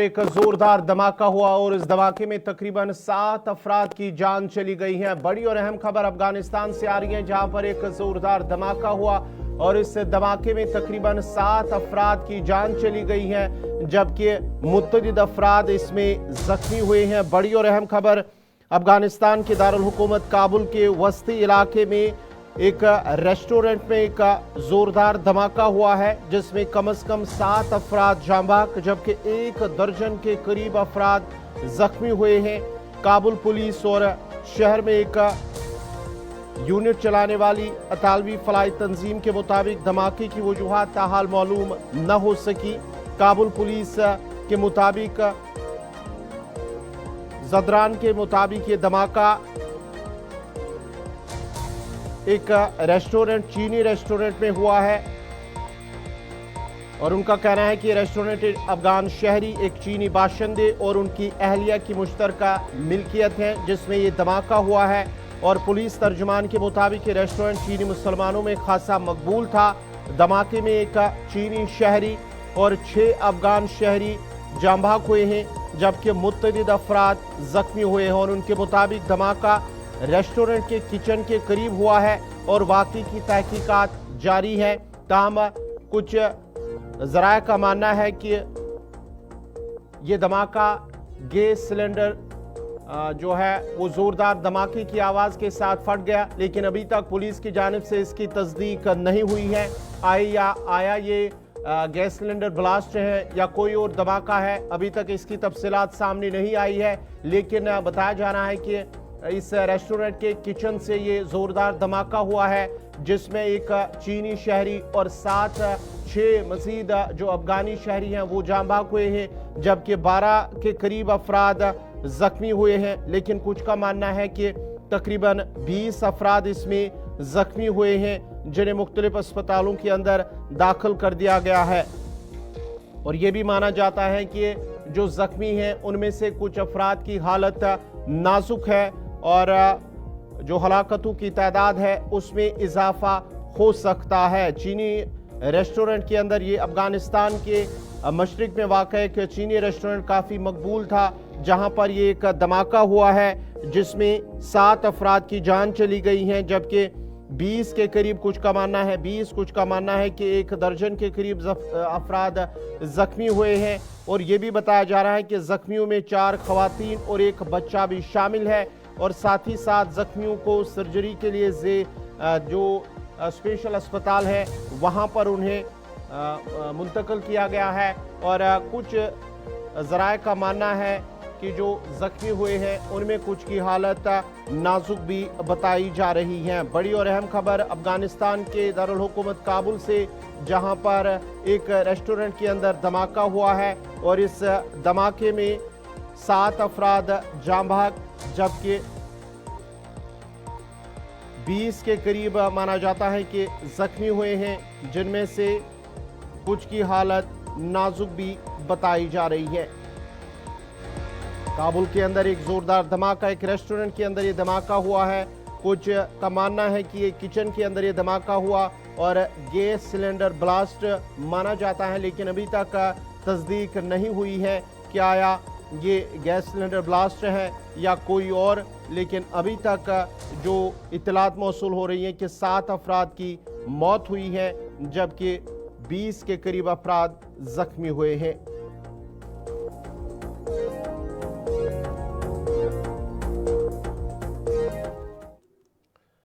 एक जोरदार धमाका हुआ और इस धमाके में तकरीबन 7 अफराद की जान चली गई है। बड़ी और अहम खबर अफगानिस्तान से आ रही है, जहां पर एक जोरदार धमाका हुआ और इस धमाके में तकरीबन 7 अफराद की जान चली गई है, जबकि मुतअद्दिद अफराद इसमें जख्मी हुए हैं। बड़ी और अहम खबर अफगानिस्तान के दारुल हुकूमत काबुल के वस्ती इलाके में एक रेस्टोरेंट में एक जोरदार धमाका हुआ है, जिसमें कम से कम 7 अफराद जाँ बहक जबकि 1 दर्जन के करीब अफराद जख्मी हुए हैं। काबुल पुलिस और शहर में एक यूनिट चलाने वाली अतालवी फलाई तंजीम के मुताबिक धमाके की वजूहात ताहाल मालूम न हो सकी। काबुल पुलिस के मुताबिक जदरान के मुताबिक ये धमाका एक रेस्टोरेंट चीनी रेस्टोरेंट में हुआ है और उनका कहना है कि रेस्टोरेंट अफगान शहरी एक चीनी बाशिंदे और उनकी अहलिया की मुश्तरका मिल्कियत है, जिसमें ये धमाका हुआ है। और पुलिस तर्जुमान के मुताबिक ये रेस्टोरेंट चीनी मुसलमानों में खासा मकबूल था। धमाके में एक चीनी शहरी और 6 अफगान शहरी जाँ बहक हुए हैं, जबकि मुतअद्दिद अफराद जख्मी हुए हैं। और उनके मुताबिक धमाका रेस्टोरेंट के किचन के करीब हुआ है और वाकई की तहकीकात जारी है। ताहम कुछ जराये का मानना है कि ये धमाका गैस सिलेंडर जो है वो जोरदार धमाके की आवाज के साथ फट गया, लेकिन अभी तक पुलिस की जानिब से इसकी तस्दीक नहीं हुई है। आया ये गैस सिलेंडर ब्लास्ट है या कोई और धमाका है, अभी तक इसकी तफसीलात सामने नहीं आई है। लेकिन बताया जा रहा है कि इस रेस्टोरेंट के किचन से ये जोरदार धमाका हुआ है, जिसमें एक चीनी शहरी और 6 मजीद जो अफगानी शहरी हैं वो जाँ बहक हुए हैं, जबकि 12 के करीब अफराद जख्मी हुए हैं। लेकिन कुछ का मानना है कि तकरीबन 20 अफराद इसमें जख्मी हुए हैं, जिन्हें मुख्तलिफ अस्पतालों के अंदर दाखिल कर दिया गया है। और ये भी माना जाता है कि जो जख्मी हैं उनमें से कुछ अफराद की हालत नाजुक है और जो हलाकतों की तादाद है उसमें इजाफा हो सकता है। चीनी रेस्टोरेंट के अंदर, ये अफगानिस्तान के मशरिक में वाक़ एक चीनी रेस्टोरेंट काफ़ी मकबूल था, जहां पर ये एक धमाका हुआ है जिसमें 7 अफराद की जान चली गई हैं, जबकि 20 के करीब कुछ का मानना है कि 1 दर्जन के करीब अफराद जख्मी हुए हैं। और ये भी बताया जा रहा है कि जख्मियों में 4 खवातीन और 1 बच्चा भी शामिल है। और साथ ही साथ जख्मियों को सर्जरी के लिए जो स्पेशल अस्पताल है वहाँ पर उन्हें मुंतकिल किया गया है। और कुछ ज़राए का मानना है कि जो जख्मी हुए हैं उनमें कुछ की हालत नाजुक भी बताई जा रही है। बड़ी और अहम खबर अफगानिस्तान के दारुल हुकूमत काबुल से, जहां पर एक रेस्टोरेंट के अंदर धमाका हुआ है और इस धमाके में 7 अफराद जाँ बहक जबकि 20 के करीब माना जाता है कि जख्मी हुए हैं, जिनमें से कुछ की हालत नाजुक भी बताई जा रही है। काबुल के अंदर एक जोरदार धमाका, एक रेस्टोरेंट के अंदर ये धमाका हुआ है। कुछ का मानना है कि ये किचन के अंदर ये धमाका हुआ और गैस सिलेंडर ब्लास्ट माना जाता है, लेकिन अभी तक तस्दीक नहीं हुई है कि आया ये गैस सिलेंडर ब्लास्ट है या कोई और। लेकिन अभी तक जो इत्तलात मौसूल हो रही हैं कि 7 अफराद की मौत हुई है, जबकि 20 के करीब अफराद जख्मी हुए हैं।